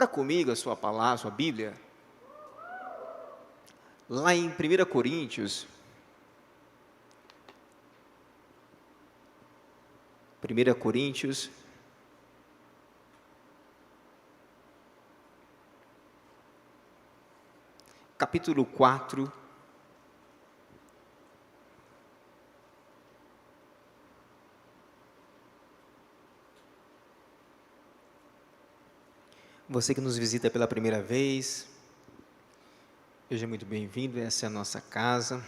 Abra comigo a sua palavra, a sua Bíblia, lá em 1 Coríntios, 1 Coríntios, capítulo 4, você que nos visita pela primeira vez, seja muito bem-vindo. Essa é a nossa casa,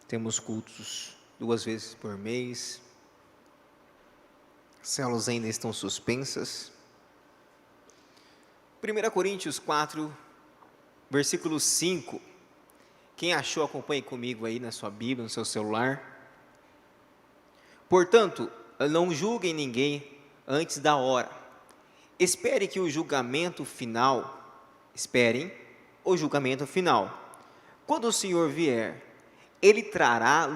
temos cultos 2 vezes por mês, as células ainda estão suspensas. 1 Coríntios 4, versículo 5, quem achou, acompanhe comigo aí na sua Bíblia, no seu celular. Portanto, não julguem ninguém antes da hora, esperem o julgamento final, quando o Senhor vier, Ele trará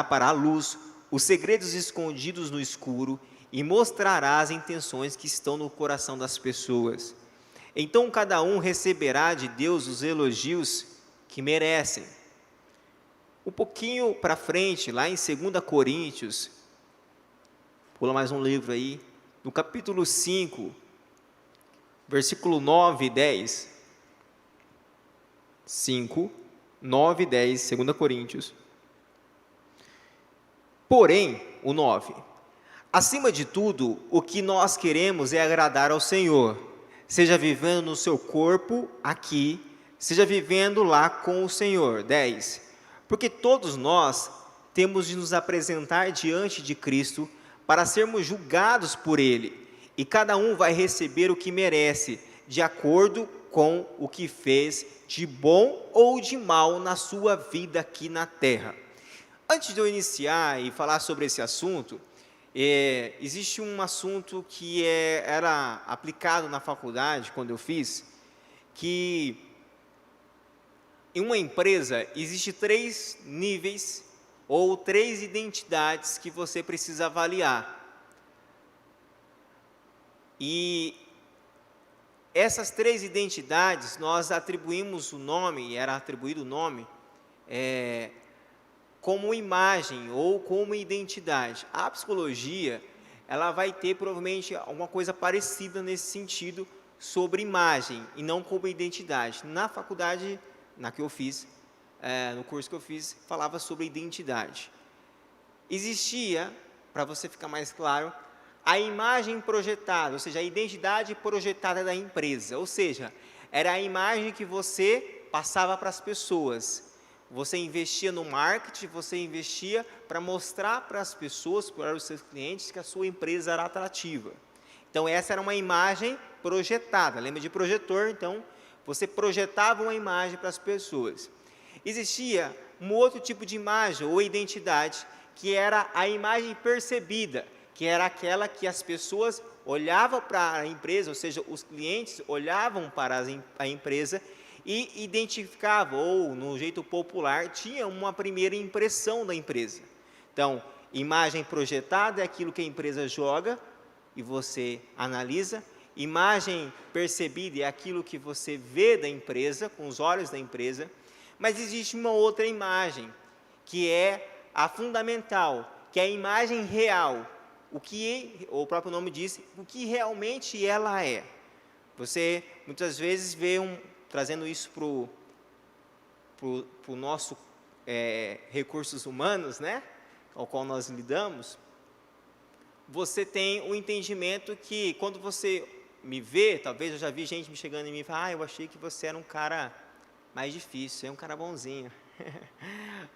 para a luz os segredos escondidos no escuro e mostrará as intenções que estão no coração das pessoas. Então cada um receberá de Deus os elogios que merecem. Um pouquinho para frente, lá em 2 Coríntios, pula mais um livro aí, no capítulo 5, versículo 9 e 10, 5, 9 e 10, 2 Coríntios. Porém, o 9, acima de tudo, o que nós queremos é agradar ao Senhor, seja vivendo no seu corpo aqui, seja vivendo lá com o Senhor. 10, porque todos nós temos de nos apresentar diante de Cristo para sermos julgados por Ele, e cada um vai receber o que merece, de acordo com o que fez de bom ou de mal na sua vida aqui na terra. Antes de eu iniciar e falar sobre esse assunto, existe um assunto que era aplicado na faculdade, quando eu fiz, que em uma empresa existe 3 níveis ou 3 identidades que você precisa avaliar. E essas 3 identidades, nós atribuímos o nome, era atribuído o nome, como imagem ou como identidade. A psicologia, ela vai ter provavelmente alguma coisa parecida nesse sentido, sobre imagem e não como identidade. Na faculdade, na que eu fiz, no curso que eu fiz, falava sobre identidade. Existia, para você ficar mais claro, a imagem projetada, ou seja, a identidade projetada da empresa, ou seja, era a imagem que você passava para as pessoas. Você investia no marketing, você investia para mostrar para as pessoas, para os seus clientes, que a sua empresa era atrativa. Então, essa era uma imagem projetada. Lembra de projetor? Então, você projetava uma imagem para as pessoas. Existia um outro tipo de imagem ou identidade, que era a imagem percebida, que era aquela que as pessoas olhavam para a empresa, ou seja, os clientes olhavam para a empresa e identificavam, ou no jeito popular, tinha uma primeira impressão da empresa. Então, imagem projetada é aquilo que a empresa joga e você analisa. Imagem percebida é aquilo que você vê da empresa, com os olhos da empresa. Mas existe uma outra imagem, que é a fundamental, que é a imagem real. O próprio nome diz, o que realmente ela é. Você muitas vezes vê trazendo isso para o nosso recursos humanos, né, ao qual nós lidamos. Você tem o entendimento que quando você me vê, talvez eu já vi gente me chegando em mim e falar, eu achei que você era um cara mais difícil, é um cara bonzinho.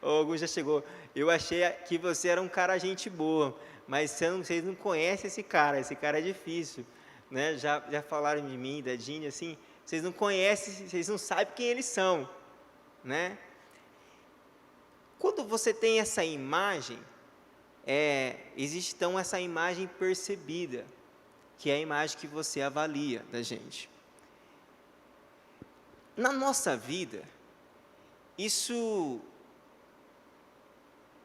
Ou algum já chegou, eu achei que você era um cara gente boa, mas vocês não conhecem esse cara é difícil, né? Já falaram de mim, da Dini, assim, vocês não conhecem, vocês não sabem quem eles são, né? Quando você tem essa imagem, existe então essa imagem percebida, que é a imagem que você avalia da gente. Na nossa vida, isso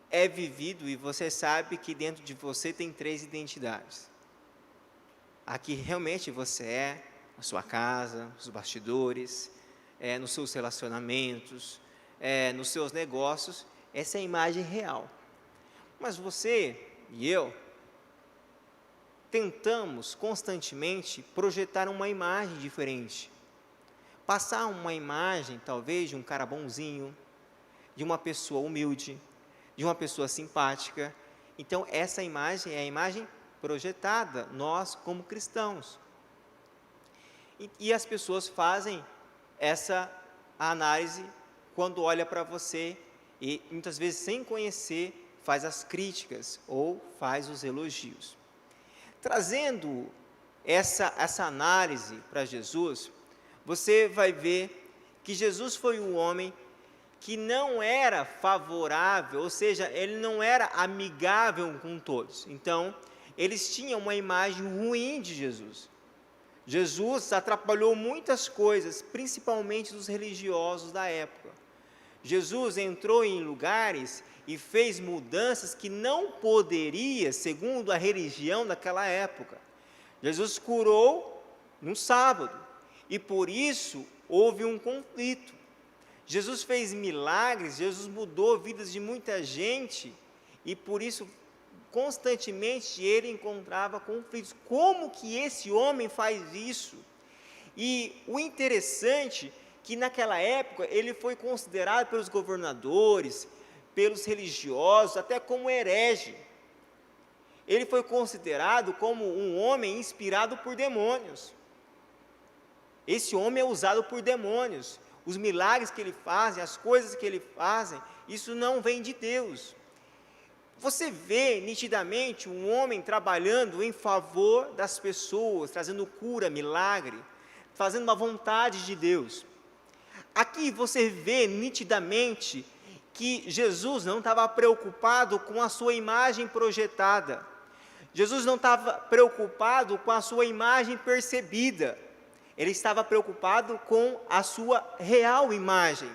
é vivido e você sabe que dentro de você tem 3 identidades. A que realmente você é, na sua casa, nos bastidores, nos seus relacionamentos, nos seus negócios. Essa é a imagem real. Mas você e eu tentamos constantemente projetar uma imagem diferente. Passar uma imagem, talvez, de um cara bonzinho, de uma pessoa humilde, de uma pessoa simpática. Então, essa imagem é a imagem projetada, nós como cristãos. E as pessoas fazem essa análise quando olha para você e, muitas vezes, sem conhecer, faz as críticas ou faz os elogios. Trazendo essa análise para Jesus, você vai ver que Jesus foi um homem que não era favorável, ou seja, ele não era amigável com todos. Então, eles tinham uma imagem ruim de Jesus. Jesus atrapalhou muitas coisas, principalmente dos religiosos da época. Jesus entrou em lugares e fez mudanças que não poderia, segundo a religião daquela época. Jesus curou no sábado, e por isso houve um conflito. Jesus fez milagres, Jesus mudou vidas de muita gente, e por isso constantemente ele encontrava conflitos. Como que esse homem faz isso? E o interessante que naquela época ele foi considerado pelos governadores, pelos religiosos, até como herege. Ele foi considerado como um homem inspirado por demônios. Esse homem é usado por demônios. Os milagres que ele faz, as coisas que ele faz, isso não vem de Deus. Você vê nitidamente um homem trabalhando em favor das pessoas, trazendo cura, milagre, fazendo uma vontade de Deus. Aqui você vê nitidamente que Jesus não estava preocupado com a sua imagem projetada. Jesus não estava preocupado com a sua imagem percebida. Ele estava preocupado com a sua real imagem.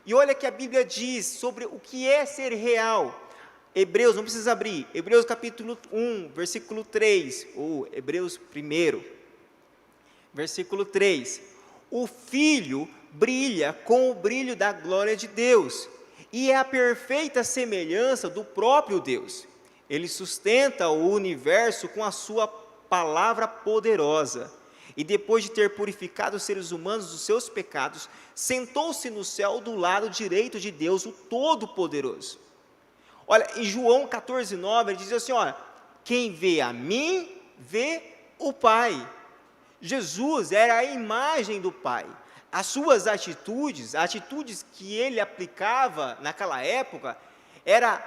E olha que a Bíblia diz sobre o que é ser real. Hebreus, não precisa abrir, Hebreus capítulo 1, versículo 3, ou Hebreus 1, versículo 3. O Filho brilha com o brilho da glória de Deus, e é a perfeita semelhança do próprio Deus. Ele sustenta o universo com a sua palavra poderosa, e depois de ter purificado os seres humanos dos seus pecados, sentou-se no céu do lado direito de Deus, o Todo-Poderoso. Olha, em João 14:9, ele diz assim, olha, quem vê a mim, vê o Pai. Jesus era a imagem do Pai. As suas atitudes que ele aplicava naquela época, eram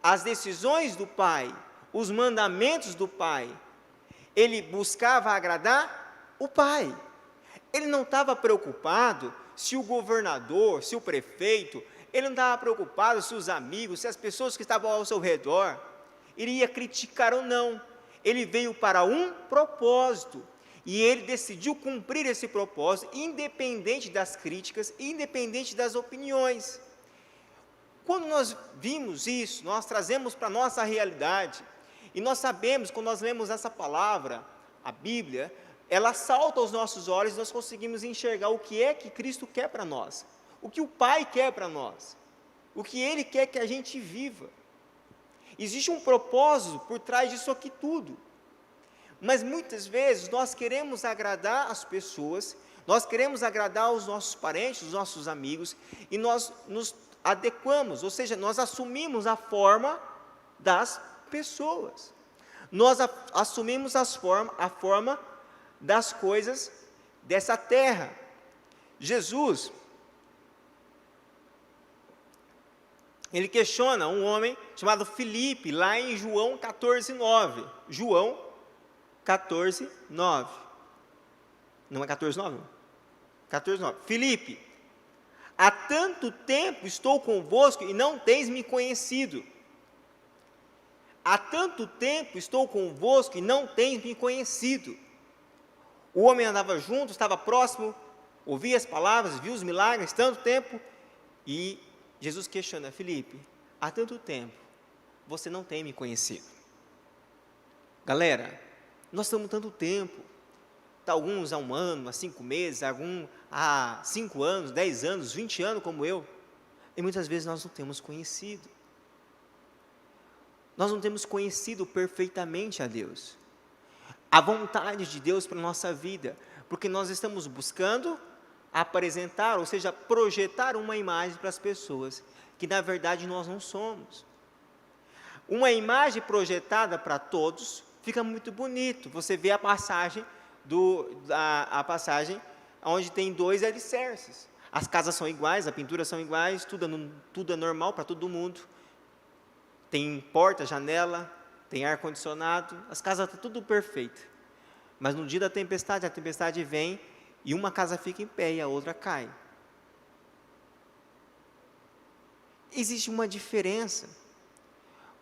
as decisões do Pai, os mandamentos do Pai. Ele buscava agradar o Pai. Ele não estava preocupado se o governador, se o prefeito, ele não estava preocupado se os amigos, se as pessoas que estavam ao seu redor, iria criticar ou não. Ele veio para um propósito, e ele decidiu cumprir esse propósito, independente das críticas, independente das opiniões. Quando nós vimos isso, nós trazemos para a nossa realidade, e nós sabemos, quando nós lemos essa palavra, a Bíblia, ela salta aos nossos olhos, nós conseguimos enxergar o que é que Cristo quer para nós, o que o Pai quer para nós, o que Ele quer que a gente viva. Existe um propósito por trás disso aqui tudo, mas muitas vezes nós queremos agradar as pessoas, nós queremos agradar os nossos parentes, os nossos amigos, e nós nos adequamos, ou seja, nós assumimos a forma das pessoas, nós assumimos a forma das coisas dessa terra. Jesus, ele questiona um homem chamado Filipe, lá em João 14:9. João 14:9. Não é 14:9? 14:9. Filipe, há tanto tempo estou convosco e não tens me conhecido. Há tanto tempo estou convosco e não tens me conhecido. O homem andava junto, estava próximo, ouvia as palavras, viu os milagres, tanto tempo, e Jesus questiona, Filipe, há tanto tempo, você não tem me conhecido. Galera, nós estamos tanto tempo, alguns há 1 ano, há 5 meses, alguns há 5 anos, 10 anos, 20 anos, como eu, e muitas vezes nós não temos conhecido. Nós não temos conhecido perfeitamente a Deus, a vontade de Deus para a nossa vida, porque nós estamos buscando apresentar, ou seja, projetar uma imagem para as pessoas, que na verdade nós não somos. Uma imagem projetada para todos fica muito bonito. Você vê a passagem a passagem onde tem 2 alicerces. As casas são iguais, a pintura são iguais, tudo é normal para todo mundo. Tem porta, janela, tem ar-condicionado, as casas estão tudo perfeito. Mas no dia da tempestade, a tempestade vem e uma casa fica em pé e a outra cai. Existe uma diferença,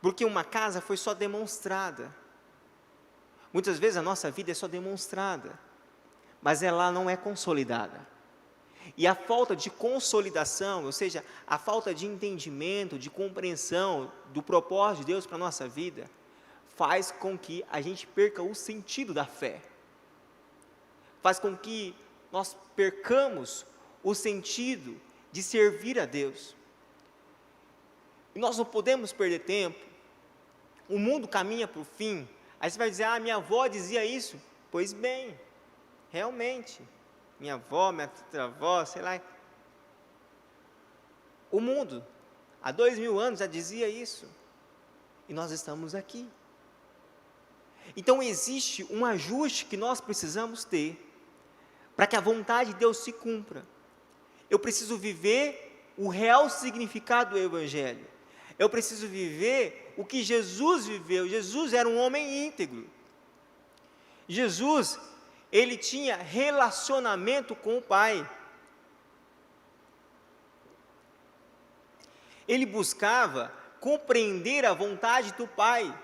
porque uma casa foi só demonstrada. Muitas vezes a nossa vida é só demonstrada, mas ela não é consolidada. E a falta de consolidação, ou seja, a falta de entendimento, de compreensão do propósito de Deus para a nossa vida, faz com que a gente perca o sentido da fé. Faz com que nós percamos o sentido de servir a Deus. E nós não podemos perder tempo. O mundo caminha para o fim. Aí você vai dizer, minha avó dizia isso. Pois bem, realmente, minha avó, minha avó, sei lá. O mundo, há 2000 anos já dizia isso. E nós estamos aqui. Então existe um ajuste que nós precisamos ter, para que a vontade de Deus se cumpra. Eu preciso viver o real significado do Evangelho. Eu preciso viver o que Jesus viveu. Jesus era um homem íntegro. Jesus, ele tinha relacionamento com o Pai. Ele buscava compreender a vontade do Pai.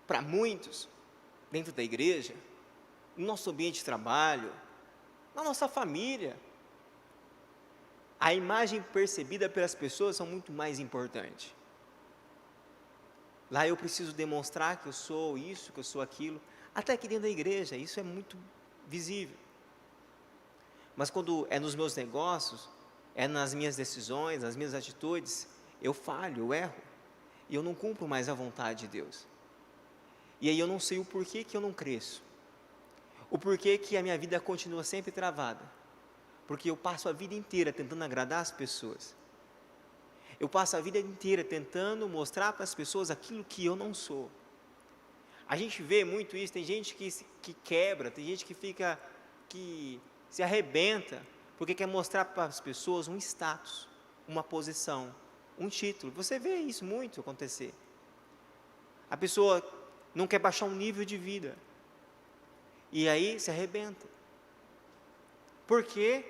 Para muitos, dentro da igreja, no nosso ambiente de trabalho, na nossa família, a imagem percebida pelas pessoas são muito mais importante. Lá eu preciso demonstrar que eu sou isso, que eu sou aquilo, até aqui dentro da igreja, isso é muito visível. Mas quando é nos meus negócios, é nas minhas decisões, nas minhas atitudes, eu falho, eu erro, e eu não cumpro mais a vontade de Deus. E aí eu não sei o porquê que eu não cresço, o porquê que a minha vida continua sempre travada, porque eu passo a vida inteira tentando agradar as pessoas, eu passo a vida inteira tentando mostrar para as pessoas aquilo que eu não sou. A gente vê muito isso, tem gente que quebra, tem gente que se arrebenta, porque quer mostrar para as pessoas um status, uma posição, um título. Você vê isso muito acontecer. A pessoa não quer baixar um nível de vida, e aí se arrebenta. Por quê?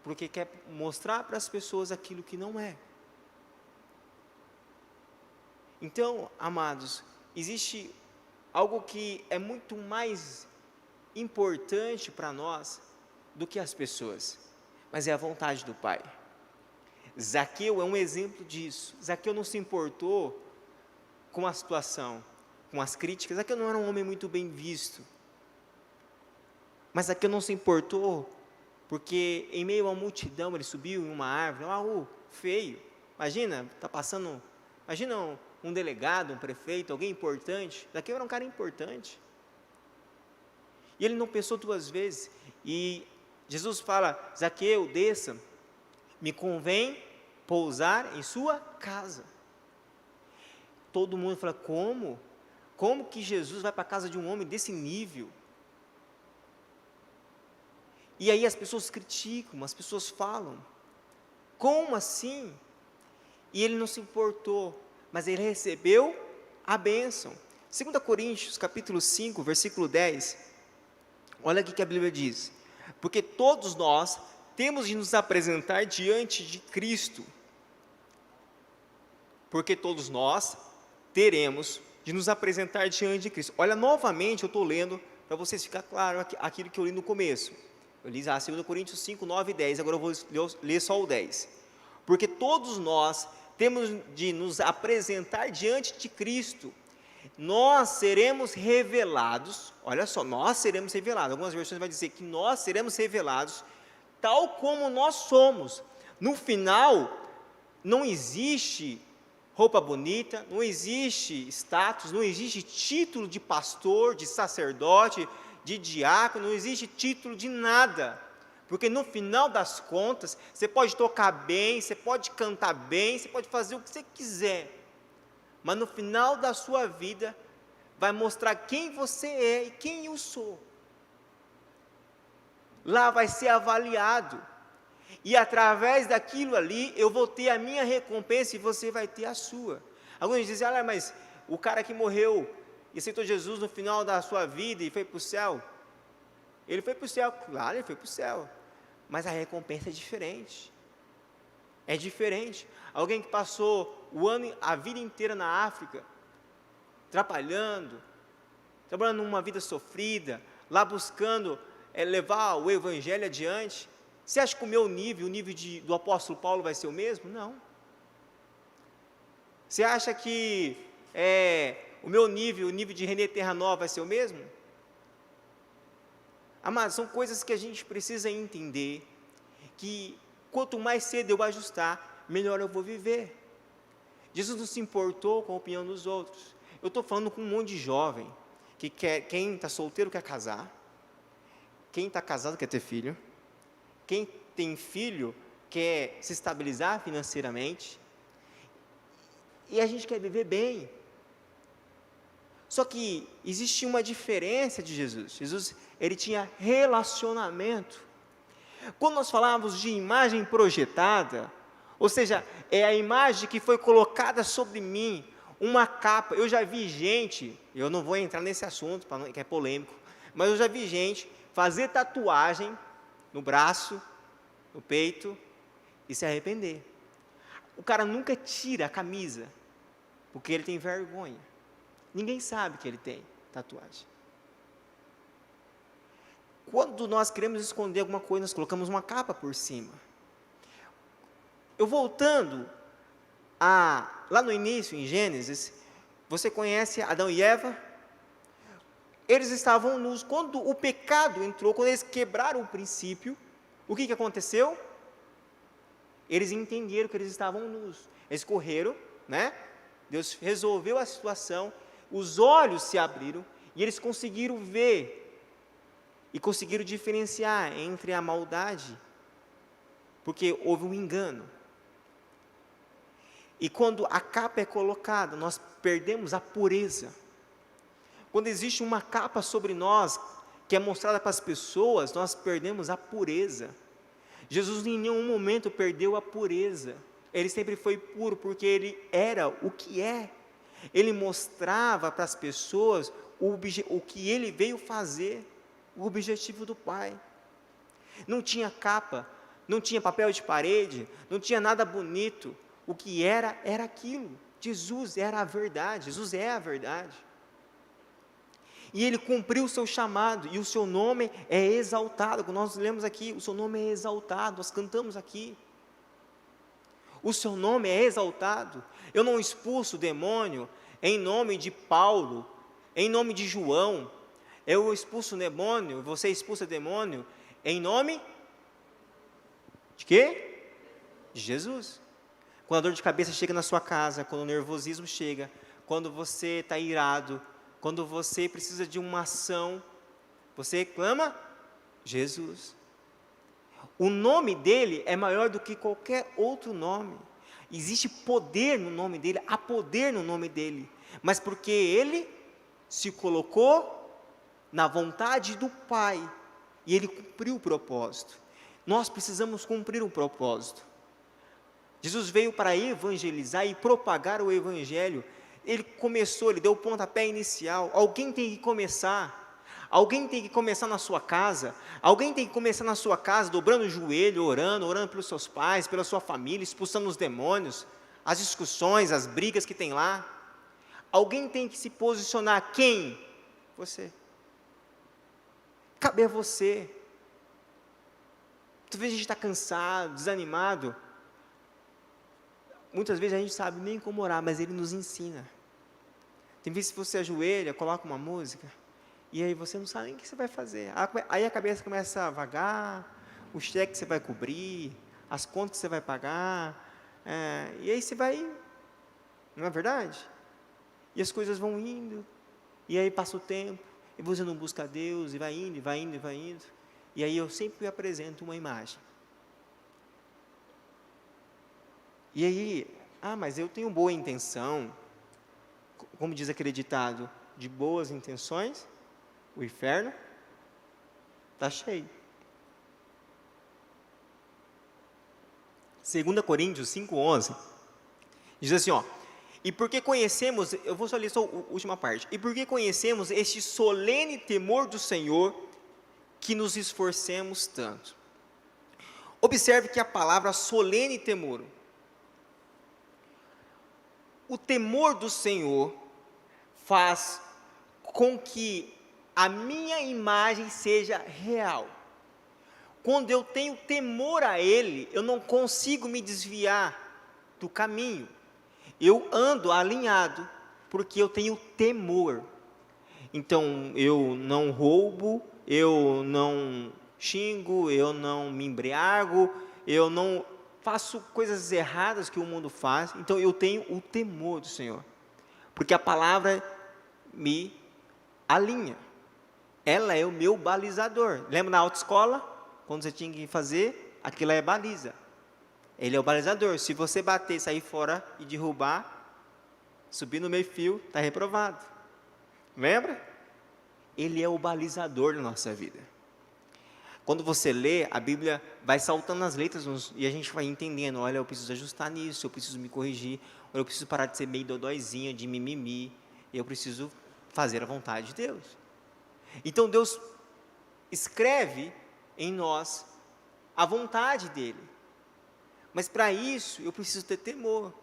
Porque quer mostrar para as pessoas aquilo que não é. Então, amados, existe algo que é muito mais importante para nós do que as pessoas, mas é a vontade do Pai. Zaqueu é um exemplo disso. Zaqueu não se importou com a situação, com as críticas. Zaqueu não era um homem muito bem visto, mas Zaqueu não se importou, porque em meio a uma multidão ele subiu em uma árvore, feio, imagina, está passando, imagina um delegado, um prefeito, alguém importante. Zaqueu era um cara importante, e ele não pensou 2 vezes, e Jesus fala, Zaqueu, desça, me convém pousar em sua casa. Todo mundo fala, como? Como que Jesus vai para a casa de um homem desse nível? E aí as pessoas criticam, as pessoas falam, como assim? E ele não se importou, mas ele recebeu a bênção. 2 Coríntios, capítulo 5, versículo 10, olha aqui que a Bíblia diz, porque todos nós temos de nos apresentar diante de Cristo, porque todos nós teremos de nos apresentar diante de Cristo. Olha, novamente eu estou lendo, para vocês ficar claro aquilo que eu li no começo. Eu li 2 Coríntios 5, 9 e 10, agora eu vou ler só o 10. Porque todos nós temos de nos apresentar diante de Cristo, nós seremos revelados, olha só, nós seremos revelados, algumas versões vai dizer que nós seremos revelados tal como nós somos. No final, não existe roupa bonita, não existe status, não existe título de pastor, de sacerdote, de diácono, não existe título de nada, porque no final das contas, você pode tocar bem, você pode cantar bem, você pode fazer o que você quiser, mas no final da sua vida, vai mostrar quem você é e quem eu sou. Lá vai ser avaliado, e através daquilo ali, eu vou ter a minha recompensa e você vai ter a sua. Alguns dizem, mas o cara que morreu e aceitou Jesus no final da sua vida e foi para o céu, ele foi para o céu, claro, ele foi para o céu, mas a recompensa é diferente. É diferente. Alguém que passou a vida inteira na África, trabalhando numa vida sofrida, lá buscando levar o Evangelho adiante, você acha que o meu nível, o nível do apóstolo Paulo vai ser o mesmo? Não. Você acha que o meu nível, o nível de René Terranova vai ser o mesmo? Amados, são coisas que a gente precisa entender, que quanto mais cedo eu ajustar, melhor eu vou viver. Jesus não se importou com a opinião dos outros. Eu estou falando com um monte de jovem, que quem está solteiro quer casar, quem está casado quer ter filho, quem tem filho quer se estabilizar financeiramente, e a gente quer viver bem. Só que existe uma diferença de Jesus. Jesus, ele tinha relacionamento. Quando nós falamos de imagem projetada, ou seja, é a imagem que foi colocada sobre mim, uma capa. Eu já vi gente, eu não vou entrar nesse assunto, que é polêmico, mas eu já vi gente fazer tatuagem no braço, no peito, e se arrepender. O cara nunca tira a camisa, porque ele tem vergonha. Ninguém sabe que ele tem tatuagem. Quando nós queremos esconder alguma coisa, nós colocamos uma capa por cima. Eu voltando lá no início, em Gênesis, você conhece Adão e Eva? Eles estavam nus. Quando o pecado entrou, quando eles quebraram o princípio, o que aconteceu? Eles entenderam que eles estavam nus. Eles correram, Deus resolveu a situação, os olhos se abriram, e eles conseguiram ver, e conseguiram diferenciar entre a maldade, porque houve um engano. E quando a capa é colocada, nós perdemos a pureza. Quando existe uma capa sobre nós, que é mostrada para as pessoas, nós perdemos a pureza. Jesus em nenhum momento perdeu a pureza, ele sempre foi puro, porque ele era o que é. Ele mostrava para as pessoas o que ele veio fazer, o objetivo do Pai. Não tinha capa, não tinha papel de parede, não tinha nada bonito. O que era aquilo. Jesus era a verdade, Jesus é a verdade. E ele cumpriu o seu chamado, e o seu nome é exaltado. Quando nós lemos aqui, o seu nome é exaltado, nós cantamos aqui. O seu nome é exaltado. Eu não expulso o demônio em nome de Paulo, em nome de João. Eu expulso o demônio, você expulsa o demônio em nome de quê? De Jesus. Quando a dor de cabeça chega na sua casa, quando o nervosismo chega, quando você está irado, quando você precisa de uma ação, você clama Jesus. O nome dele é maior do que qualquer outro nome. Existe poder no nome dele, há poder no nome dele, mas porque ele se colocou na vontade do Pai, e ele cumpriu o propósito. Nós precisamos cumprir o propósito. Jesus veio para evangelizar e propagar o Evangelho. Ele deu o pontapé inicial. Alguém tem que começar. Alguém tem que começar na sua casa. Alguém tem que começar na sua casa, dobrando o joelho, orando pelos seus pais, pela sua família, expulsando os demônios, as discussões, as brigas que tem lá. Alguém tem que se posicionar. Quem? Você. Cabe a você. Talvez a gente está cansado, desanimado. Muitas vezes a gente sabe nem como orar, mas ele nos ensina. Tem vezes que você ajoelha, coloca uma música, e aí você não sabe nem o que você vai fazer. Aí a cabeça começa a vagar, o cheque que você vai cobrir, as contas que você vai pagar, e aí você vai, não é verdade? E as coisas vão indo, e aí passa o tempo, e você não busca a Deus, e vai indo, e vai indo, e vai indo. E aí eu sempre apresento uma imagem. E aí, mas eu tenho boa intenção, como diz aquele ditado, de boas intenções, o inferno está cheio. 2 Coríntios 5,11, diz assim, e porque conhecemos, eu vou só ler só a última parte, e porque conhecemos este solene temor do Senhor, que nos esforcemos tanto. Observe que a palavra solene temor, o temor do Senhor faz com que a minha imagem seja real. Quando eu tenho temor a Ele, eu não consigo me desviar do caminho. Eu ando alinhado, porque eu tenho temor. Então, eu não roubo, eu não xingo, eu não me embriago, eu não faço coisas erradas que o mundo faz. Então, eu tenho o temor do Senhor, porque a palavra me alinha. Ela é o meu balizador. Lembra na autoescola? Quando você tinha que fazer, aquilo é baliza. Ele é o balizador. Se você bater, sair fora e derrubar, subir no meio fio, está reprovado. Lembra? Ele é o balizador da nossa vida. Quando você lê, a Bíblia vai saltando as letras e a gente vai entendendo, olha, eu preciso ajustar nisso, eu preciso me corrigir, ou eu preciso parar de ser meio dodóizinho, de mimimi, eu preciso fazer a vontade de Deus. Então Deus escreve em nós a vontade dEle. Mas para isso eu preciso ter temor.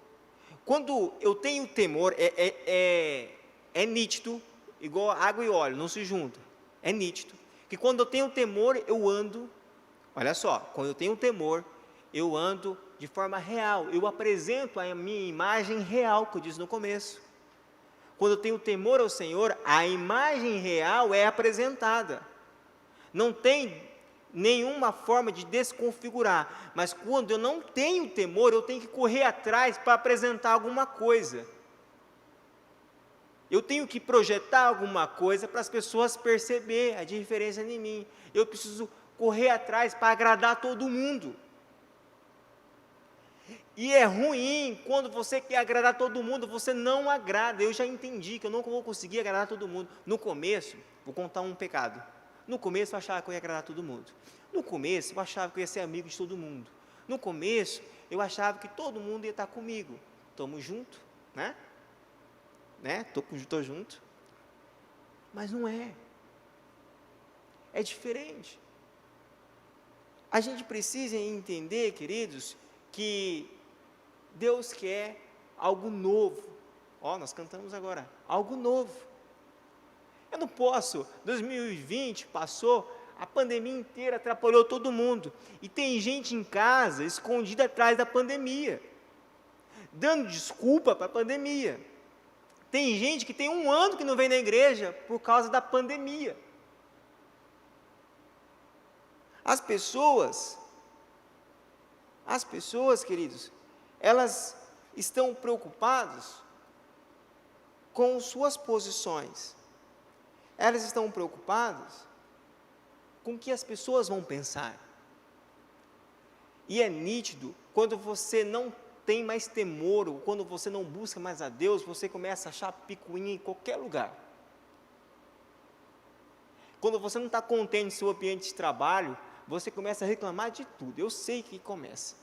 Quando eu tenho temor, é nítido, igual água e óleo, não se junta. É nítido. Que quando eu tenho temor, eu ando, olha só, quando eu tenho temor, eu ando de forma real. Eu apresento a minha imagem real, que eu disse no começo. Quando eu tenho temor ao Senhor, a imagem real é apresentada. Não tem nenhuma forma de desconfigurar, mas quando eu não tenho temor, eu tenho que correr atrás para apresentar alguma coisa. Eu tenho que projetar alguma coisa para as pessoas perceberem a diferença em mim. Eu preciso correr atrás para agradar todo mundo. E é ruim quando você quer agradar todo mundo, você não agrada. Eu já entendi que eu não vou conseguir agradar todo mundo. No começo, vou contar um pecado. No começo eu achava que eu ia agradar todo mundo. No começo eu achava que eu ia ser amigo de todo mundo. No começo eu achava que todo mundo ia estar comigo. Estamos juntos, né? Estou junto. Mas não é. É diferente. A gente precisa entender, queridos, que Deus quer algo novo. Nós cantamos agora, algo novo. Eu não posso, 2020 passou, a pandemia inteira atrapalhou todo mundo. E tem gente em casa, escondida atrás da pandemia, dando desculpa para a pandemia. Tem gente que tem 1 ano que não vem na igreja por causa da pandemia. As pessoas, queridos, elas estão preocupadas com suas posições. Elas estão preocupadas com o que as pessoas vão pensar. E é nítido, quando você não tem mais temor, ou quando você não busca mais a Deus, você começa a achar picuinha em qualquer lugar. Quando você não está contente no seu ambiente de trabalho, você começa a reclamar de tudo. Eu sei que começa.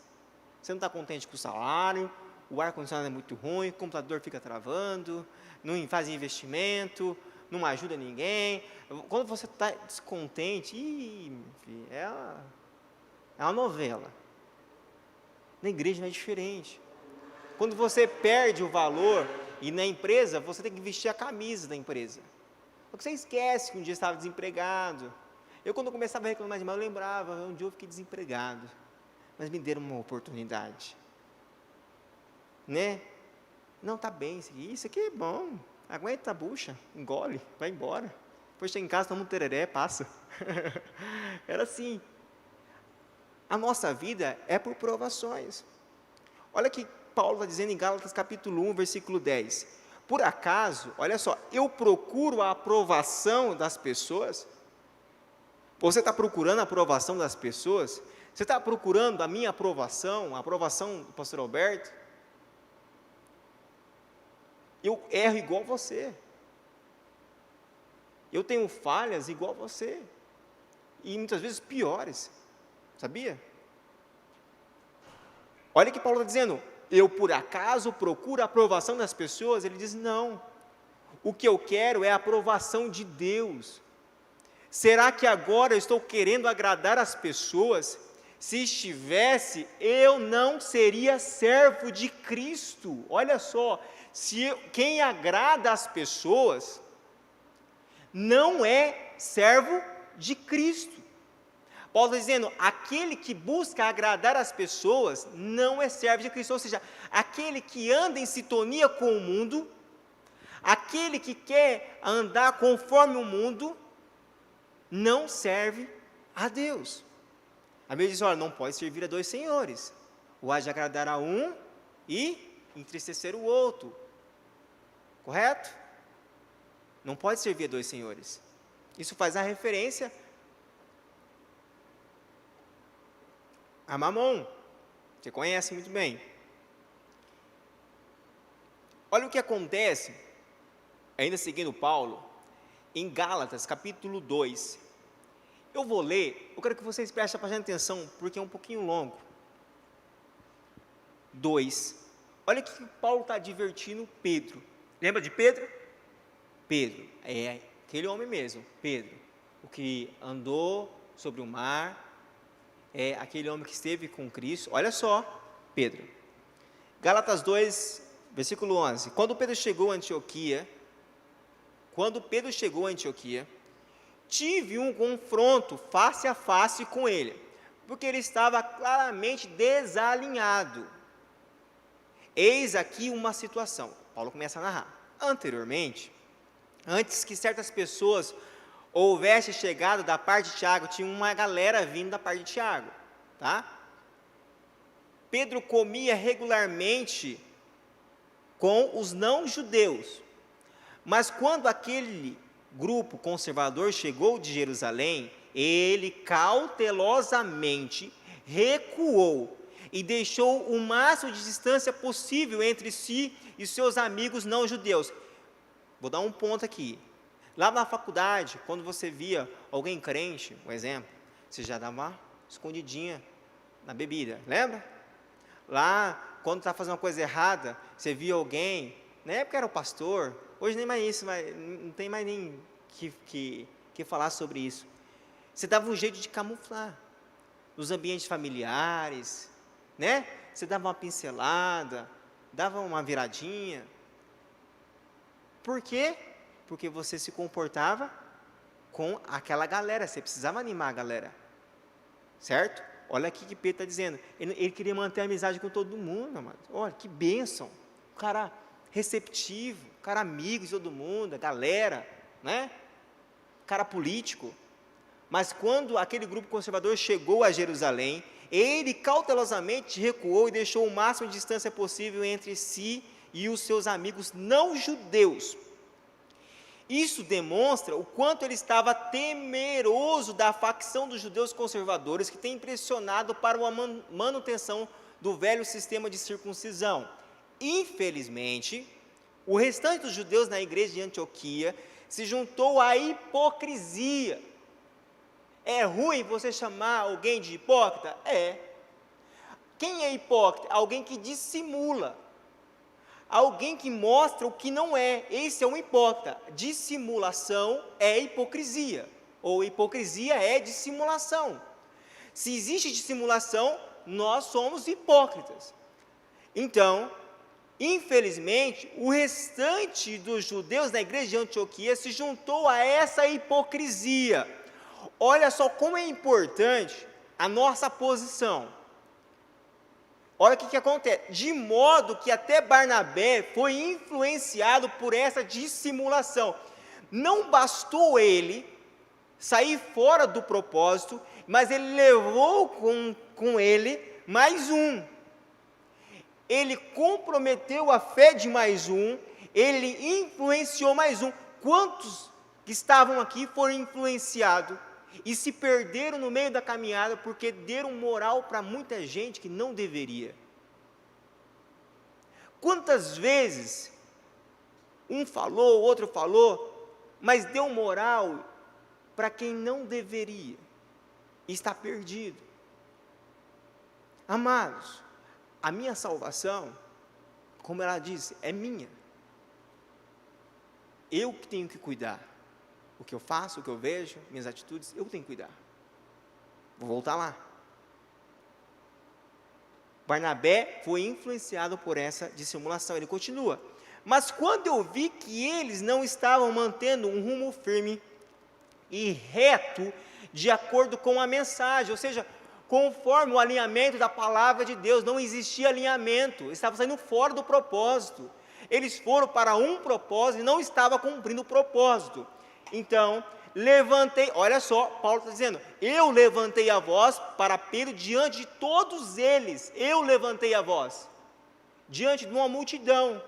Você não está contente com o salário, o ar-condicionado é muito ruim, o computador fica travando, não faz investimento, não ajuda ninguém. Quando você está descontente, é uma novela. Na igreja não é diferente. Quando você perde o valor, e na empresa, você tem que vestir a camisa da empresa. Porque você esquece que um dia estava desempregado. Eu, quando começava a reclamar demais, eu lembrava, um dia eu fiquei desempregado, mas me deram uma oportunidade. Né? Não, está bem, isso aqui é bom. aguenta a bucha, engole, vai embora. Depois chega em casa, toma um tereré, passa. Era assim. A nossa vida é por provações. Olha que Paulo está dizendo em Gálatas capítulo 1, versículo 10. Por acaso, olha só, eu procuro a aprovação das pessoas? Você está procurando a aprovação das pessoas? Você está procurando a minha aprovação, a aprovação do pastor Alberto? Eu erro igual você. Eu tenho falhas igual você. E muitas vezes piores. Sabia? Olha o que Paulo está dizendo. Eu, por acaso, procuro a aprovação das pessoas? Ele diz, não. O que eu quero é a aprovação de Deus. Será que agora eu estou querendo agradar as pessoas? Se estivesse, eu não seria servo de Cristo. Olha só, quem agrada as pessoas não é servo de Cristo. Paulo está dizendo, aquele que busca agradar as pessoas não é servo de Cristo, ou seja, aquele que anda em sintonia com o mundo, aquele que quer andar conforme o mundo, não serve a Deus. A Bíblia diz, olha, não pode servir a dois senhores, ou há de agradar a um e entristecer o outro, correto? Não pode servir a dois senhores. Isso faz a referência a Mamon, você conhece muito bem. Olha o que acontece, ainda seguindo Paulo, em Gálatas, capítulo 2. Eu vou ler, eu quero que vocês prestem bastante atenção, porque é um pouquinho longo. 2. Olha o que Paulo está advertindo Pedro. Lembra de Pedro? Pedro, é aquele homem mesmo, Pedro, o que andou sobre o mar, é aquele homem que esteve com Cristo. Olha só, Pedro. Gálatas 2, versículo 11. Quando Pedro chegou a Antioquia, tive um confronto face a face com ele, porque ele estava claramente desalinhado. Eis aqui uma situação. Paulo começa a narrar. Anteriormente, antes que certas pessoas houvesse chegado da parte de Tiago, tinha uma galera vindo da parte de Tiago, tá? Pedro comia regularmente com os não-judeus, mas quando aquele grupo conservador chegou de Jerusalém, ele cautelosamente recuou e deixou o máximo de distância possível entre si e seus amigos não-judeus. Vou dar um ponto aqui. Lá na faculdade, quando você via alguém crente, um exemplo, você já dava uma escondidinha na bebida, lembra? Lá, quando está fazendo uma coisa errada, você via alguém, na época era o pastor, hoje nem mais isso, não tem mais nem que falar sobre isso. Você dava um jeito de camuflar, nos ambientes familiares, né? Você dava uma pincelada, dava uma viradinha. Por quê? Porque você se comportava com aquela galera, você precisava animar a galera, certo? Olha aqui que Pedro está dizendo, ele queria manter a amizade com todo mundo, amado. Olha, que bênção, um cara receptivo, um cara amigo de todo mundo, a galera, né? Cara político. Mas quando aquele grupo conservador chegou a Jerusalém, ele cautelosamente recuou e deixou o máximo de distância possível entre si e os seus amigos não judeus. Isso demonstra o quanto ele estava temeroso da facção dos judeus conservadores que tem impressionado para uma manutenção do velho sistema de circuncisão. Infelizmente, o restante dos judeus na igreja de Antioquia se juntou à hipocrisia. É ruim você chamar alguém de hipócrita? É. Quem é hipócrita? Alguém que dissimula. Alguém que mostra o que não é. Esse é um hipócrita. Dissimulação é hipocrisia. Ou hipocrisia é dissimulação. Se existe dissimulação, nós somos hipócritas. Então, infelizmente, o restante dos judeus na igreja de Antioquia se juntou a essa hipocrisia. Olha só como é importante a nossa posição. olha o que acontece. De modo que até Barnabé foi influenciado por essa dissimulação. Não bastou ele sair fora do propósito, mas ele levou com ele mais um. Ele comprometeu a fé de mais um, ele influenciou mais um. Quantos que estavam aqui foram influenciados e se perderam no meio da caminhada porque deram moral para muita gente que não deveria? Quantas vezes um falou, o outro falou, mas deu moral para quem não deveria e está perdido? Amados, a minha salvação, como ela disse, é minha. Eu que tenho que cuidar. O que eu faço, o que eu vejo, minhas atitudes, eu tenho que cuidar. Vou voltar lá. Barnabé foi influenciado por essa dissimulação. Ele continua. Mas quando eu vi que eles não estavam mantendo um rumo firme e reto, de acordo com a mensagem, ou seja, conforme o alinhamento da palavra de Deus, não existia alinhamento, eles estavam saindo fora do propósito. Eles foram para um propósito e não estavam cumprindo o propósito. Então, levantei, olha só, Paulo está dizendo, eu levantei a voz para Pedro diante de todos eles, eu levantei a voz, diante de uma multidão,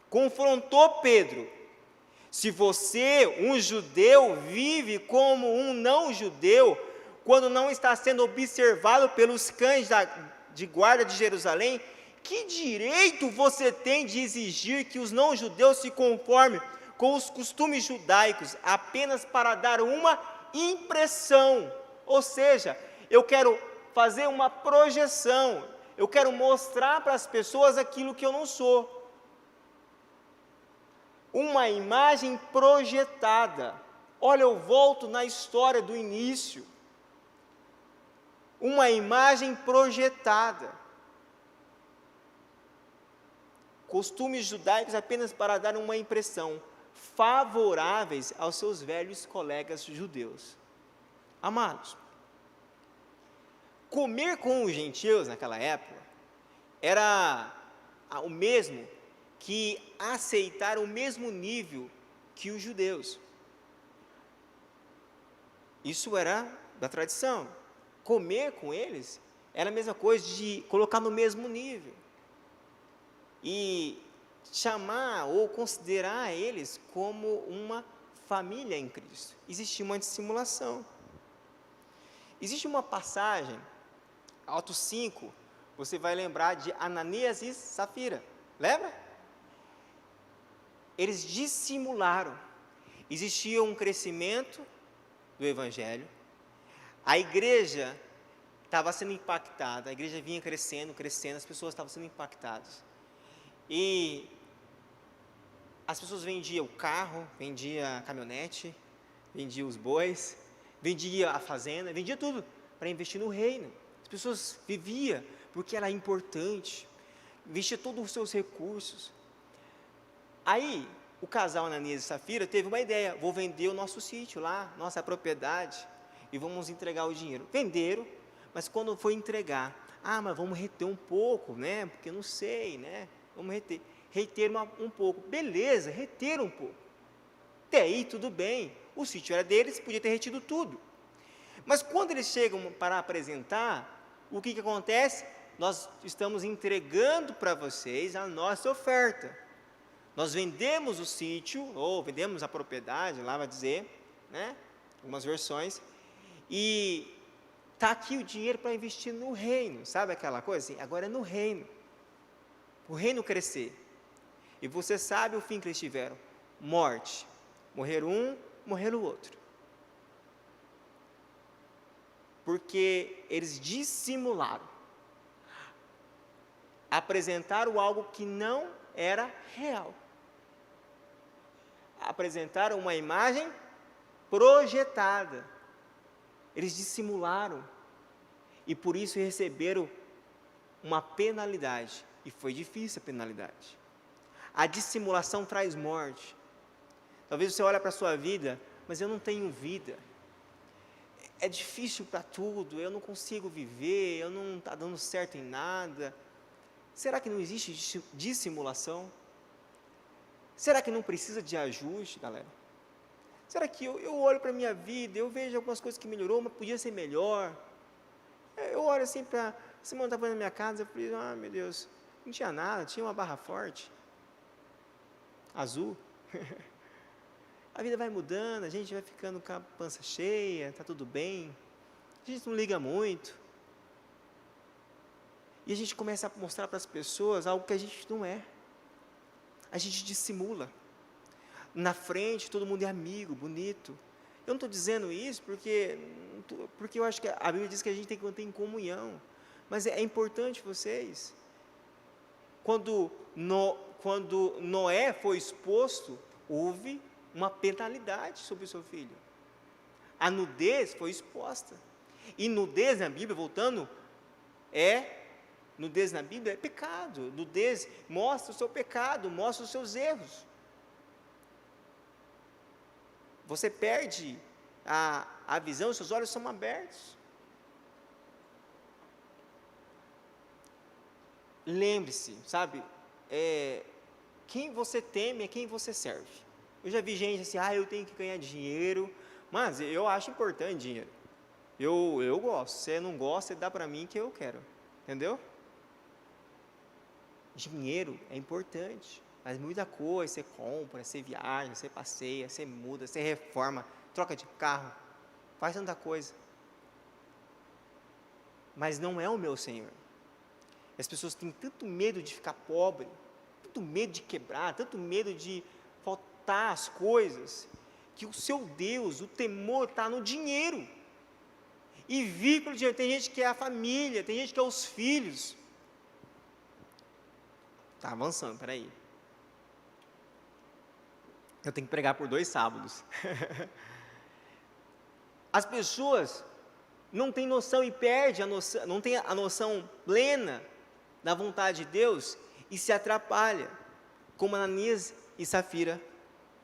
confrontou Pedro. Se você, um judeu, vive como um não judeu, quando não está sendo observado pelos cães de guarda de Jerusalém, que direito você tem de exigir que os não-judeus se conformem com os costumes judaicos apenas para dar uma impressão? Ou seja, eu quero fazer uma projeção, eu quero mostrar para as pessoas aquilo que eu não sou. Uma imagem projetada. Olha, eu volto na história do início. Uma imagem projetada. Costumes judaicos apenas para dar uma impressão, favoráveis aos seus velhos colegas judeus. Amados, comer com os gentios naquela época era o mesmo que aceitar o mesmo nível que os judeus. Isso era da tradição. Comer com eles era a mesma coisa de colocar no mesmo nível. E chamar ou considerar eles como uma família em Cristo. Existia uma dissimulação. Existe uma passagem, Atos 5, você vai lembrar de Ananias e Safira, lembra? Eles dissimularam. Existia um crescimento do Evangelho, a igreja estava sendo impactada, a igreja vinha crescendo, as pessoas estavam sendo impactadas. E as pessoas vendiam o carro, vendiam a caminhonete, vendiam os bois, vendiam a fazenda, vendiam tudo para investir no reino. As pessoas viviam porque era importante, investia todos os seus recursos. Aí, o casal Ananias e Safira teve uma ideia: vou vender o nosso sítio lá, nossa propriedade, e vamos entregar o dinheiro. Venderam, mas quando foi entregar, mas vamos reter um pouco, né? Porque eu não sei, né? Vamos reter um pouco. Beleza, reter um pouco. Até aí tudo bem, o sítio era deles, podia ter retido tudo. Mas quando eles chegam para apresentar, o que acontece? Nós estamos entregando para vocês a nossa oferta. Nós vendemos o sítio, ou vendemos a propriedade, lá vai dizer, né? Algumas versões, e está aqui o dinheiro para investir no reino, sabe aquela coisa assim? Agora é no reino, o reino crescer. E você sabe o fim que eles tiveram: morte. Morrer um, morrer o outro. Porque eles dissimularam, apresentaram algo que não era real, apresentaram uma imagem projetada. Eles dissimularam e por isso receberam uma penalidade, e foi difícil a penalidade. A dissimulação traz morte. Talvez você olhe para a sua vida, mas eu não tenho vida, é difícil para tudo, eu não consigo viver, eu não está dando certo em nada. Será que não existe dissimulação? Será que não precisa de ajuste, galera? Será que eu olho para a minha vida, eu vejo algumas coisas que melhorou, mas podia ser melhor? Eu olho assim para... Simão estava na minha casa, eu falei, meu Deus, não tinha nada, tinha uma barra forte, azul. A vida vai mudando, a gente vai ficando com a pança cheia, está tudo bem, a gente não liga muito. E a gente começa a mostrar para as pessoas algo que a gente não é. A gente dissimula. Na frente, todo mundo é amigo, bonito. Eu não estou dizendo isso porque eu acho que a Bíblia diz que a gente tem que manter em comunhão. Mas é importante vocês. Quando Noé foi exposto, houve uma penalidade sobre o seu filho. A nudez foi exposta. E nudez na Bíblia, voltando, nudez na Bíblia é pecado. Nudez mostra o seu pecado, mostra os seus erros. Você perde a visão, os seus olhos são abertos. Lembre-se, sabe, quem você teme é quem você serve. Eu já vi gente assim, eu tenho que ganhar dinheiro, mas eu acho importante dinheiro. Eu gosto, se você não gosta, você dá para mim que eu quero, entendeu? Dinheiro é importante, mas muita coisa, você compra, você viaja, você passeia, você muda, você reforma, troca de carro, faz tanta coisa. Mas não é o meu Senhor. As pessoas têm tanto medo de ficar pobre, tanto medo de quebrar, tanto medo de faltar as coisas, que o seu Deus, o temor está no dinheiro. E vir pelo dinheiro, tem gente que é a família, tem gente que é os filhos. Está avançando, peraí. Eu tenho que pregar por 2 sábados. As pessoas não têm noção e perdem a noção, não têm a noção plena da vontade de Deus e se atrapalha, como Ananias e Safira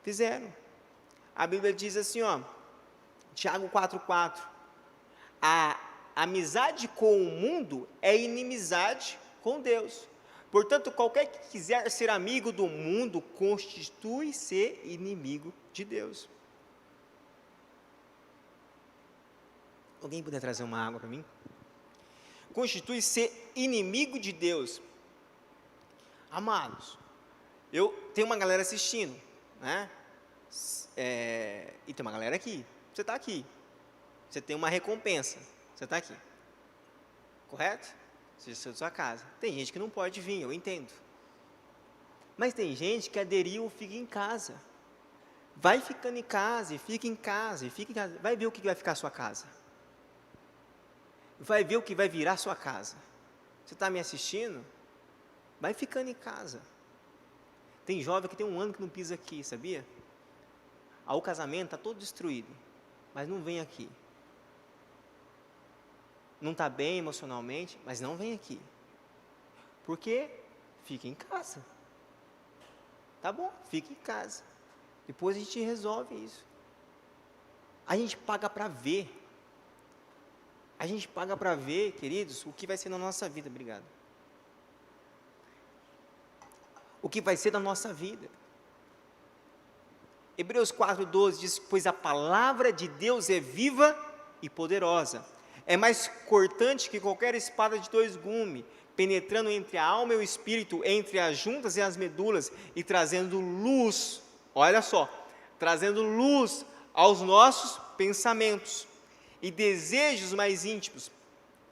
fizeram. A Bíblia diz assim, Tiago 4,4, a amizade com o mundo é inimizade com Deus. Portanto, qualquer que quiser ser amigo do mundo, constitui-se inimigo de Deus. Alguém puder trazer uma água para mim? Constitui-se inimigo de Deus. Amados, eu tenho uma galera assistindo, né? E tem uma galera aqui. Você está aqui. Você tem uma recompensa. Você está aqui. Correto? Seja da sua casa. Tem gente que não pode vir, eu entendo. Mas tem gente que aderiu, fica em casa. Vai ficando em casa, e fica em casa, e fica em casa. Vai ver o que vai ficar a sua casa. Vai ver o que vai virar a sua casa. Você está me assistindo? Vai ficando em casa. Tem jovem que tem 1 ano que não pisa aqui, sabia? O casamento está todo destruído, mas não vem aqui. Não está bem emocionalmente, mas não vem aqui. Por quê? Fica em casa. Tá bom, fica em casa. Depois a gente resolve isso. A gente paga para ver. A gente paga para ver, queridos, o que vai ser na nossa vida. Obrigado. O que vai ser na nossa vida. Hebreus 4,12 diz, pois a palavra de Deus é viva e poderosa. É mais cortante que qualquer espada de 2 gumes, penetrando entre a alma e o espírito, entre as juntas e as medulas, e trazendo luz, olha só, trazendo luz aos nossos pensamentos e desejos mais íntimos.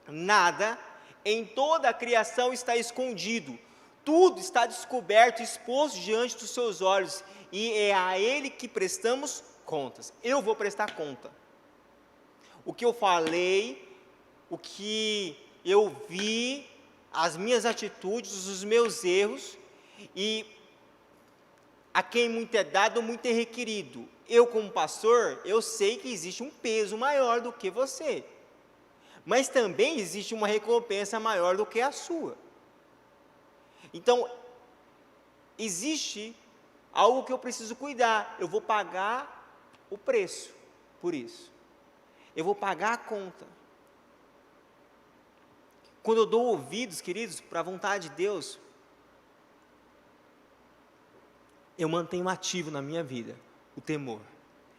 Nada em toda a criação está escondido, tudo está descoberto, exposto diante dos seus olhos, e é a Ele que prestamos contas. Eu vou prestar conta. O que eu falei, o que eu vi, as minhas atitudes, os meus erros, e a quem muito é dado, muito é requerido. Eu, como pastor, eu sei que existe um peso maior do que você, mas também existe uma recompensa maior do que a sua. Então, existe algo que eu preciso cuidar. Eu vou pagar o preço por isso. Eu vou pagar a conta. Quando eu dou ouvidos, queridos, para a vontade de Deus, eu mantenho ativo na minha vida o temor.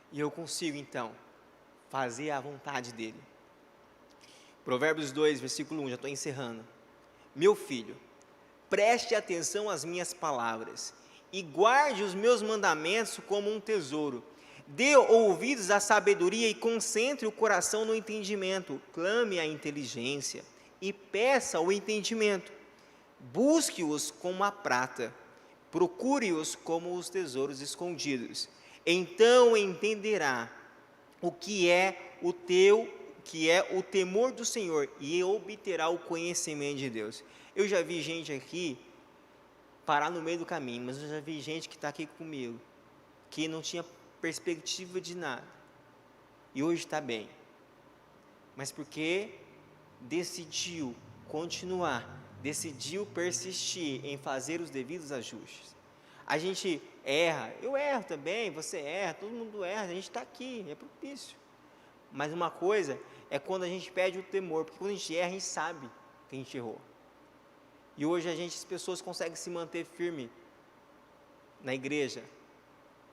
E eu consigo, então, fazer a vontade dEle. Provérbios 2, versículo 1, já estou encerrando. Meu filho, preste atenção às minhas palavras e guarde os meus mandamentos como um tesouro. Dê ouvidos à sabedoria e concentre o coração no entendimento. Clame a inteligência e peça o entendimento. Busque-os como a prata, procure-os como os tesouros escondidos. Então entenderá o que é o temor do Senhor e obterá o conhecimento de Deus. Eu já vi gente aqui parar no meio do caminho, mas eu já vi gente que está aqui comigo, que não tinha perspectiva de nada, e hoje está bem, mas porque decidiu continuar, decidiu persistir em fazer os devidos ajustes. A gente erra, eu erro também, você erra, todo mundo erra, a gente está aqui, é propício. Mas uma coisa é quando a gente perde o temor, porque quando a gente erra, a gente sabe que a gente errou. E hoje as pessoas conseguem se manter firme na igreja,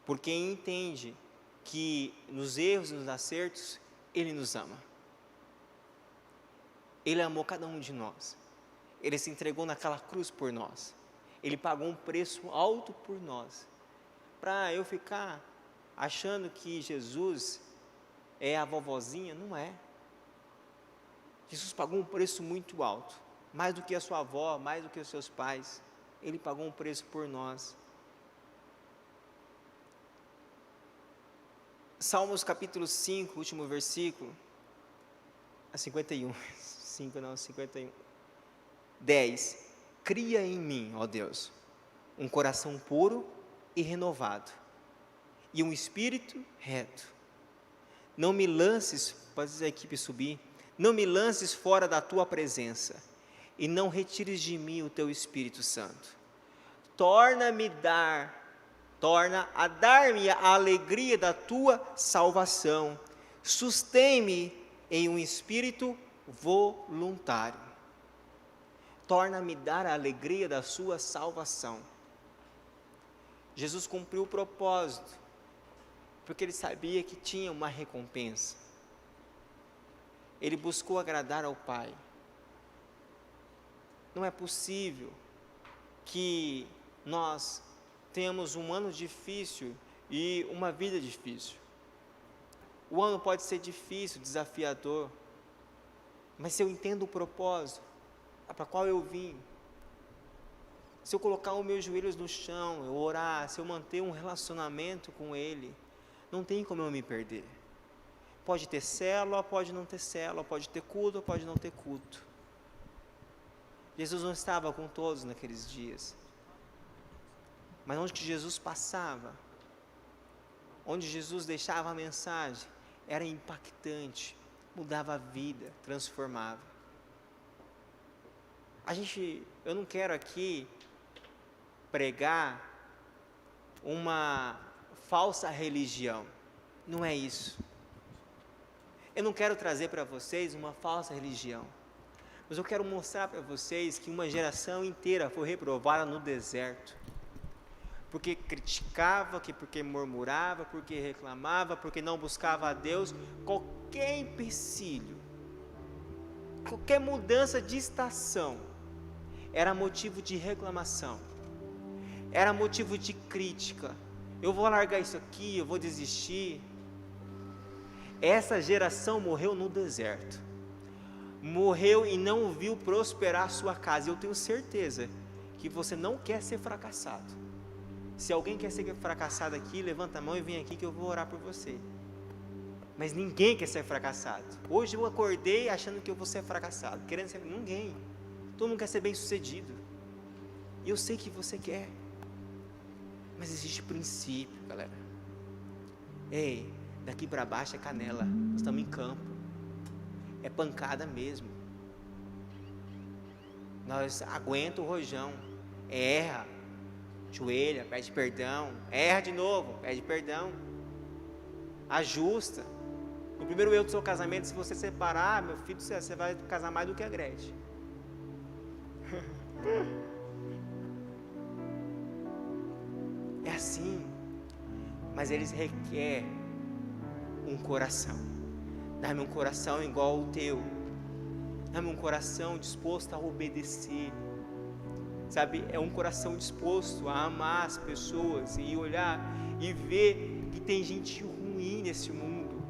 porque entende que nos erros e nos acertos, Ele nos ama. Ele amou cada um de nós. Ele se entregou naquela cruz por nós. Ele pagou um preço alto por nós. Para eu ficar achando que Jesus é a vovozinha, não é. Jesus pagou um preço muito alto, mais do que a sua avó, mais do que os seus pais. Ele pagou um preço por nós. Salmos capítulo 5, último versículo, 51, 51, 10, cria em mim, ó Deus, um coração puro e renovado, e um espírito reto. Não me lances, pode a equipe subir, não me lances fora da tua presença, e não retires de mim o teu Espírito Santo. Torna a dar-me a alegria da tua salvação, sustém-me em um espírito voluntário. Torna-me dar a alegria da sua salvação. Jesus cumpriu o propósito, porque Ele sabia que tinha uma recompensa. Ele buscou agradar ao Pai. Não é possível que nós tenhamos um ano difícil e uma vida difícil. O ano pode ser difícil, desafiador, mas se eu entendo o propósito para qual eu vim, se eu colocar os meus joelhos no chão, eu orar, se eu manter um relacionamento com Ele, não tem como eu me perder. Pode ter célula, pode não ter célula, pode ter culto, pode não ter culto. Jesus não estava com todos naqueles dias, mas onde que Jesus passava, onde Jesus deixava a mensagem, era impactante, mudava a vida, transformava. Eu não quero aqui pregar uma falsa religião, não é isso. Eu não quero trazer para vocês uma falsa religião, mas eu quero mostrar para vocês que uma geração inteira foi reprovada no deserto, porque criticava, porque murmurava, porque reclamava, porque não buscava a Deus. Qualquer empecilho, qualquer mudança de estação, era motivo de reclamação, era motivo de crítica. Eu vou largar isso aqui, eu vou desistir. Essa geração morreu no deserto, morreu e não viu prosperar a sua casa. Eu tenho certeza que você não quer ser fracassado. Se alguém quer ser fracassado aqui, levanta a mão e vem aqui que eu vou orar por você. Mas ninguém quer ser fracassado. Hoje eu acordei achando que eu vou ser fracassado, querendo ser. Ninguém. Todo mundo quer ser bem sucedido. E eu sei que você quer. Mas existe princípio, galera. Ei, daqui para baixo é canela. Nós estamos em campo. É pancada mesmo. Nós aguenta o rojão. Erra. Joelha, pede perdão, erra de novo, pede perdão, ajusta. No primeiro erro do seu casamento, se você separar, meu filho, você vai casar mais do que a Gretchen. É assim, mas eles requerem um coração. Dá-me um coração igual ao teu. Dá-me um coração disposto a obedecer. Sabe, é um coração disposto a amar as pessoas e olhar e ver que tem gente ruim nesse mundo.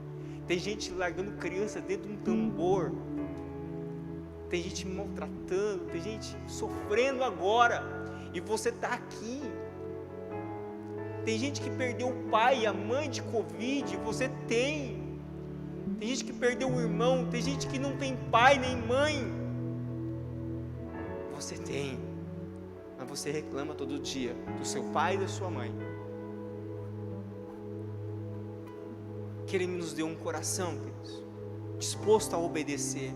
Tem gente largando criança dentro de um tambor. Tem gente maltratando, tem gente sofrendo agora. E você está aqui. Tem gente que perdeu o pai e a mãe de Covid, você tem. Tem gente que perdeu o irmão, tem gente que não tem pai nem mãe. Você tem. Mas você reclama todo dia do seu pai e da sua mãe. Que Ele nos dê um coração, queridos, disposto a obedecer.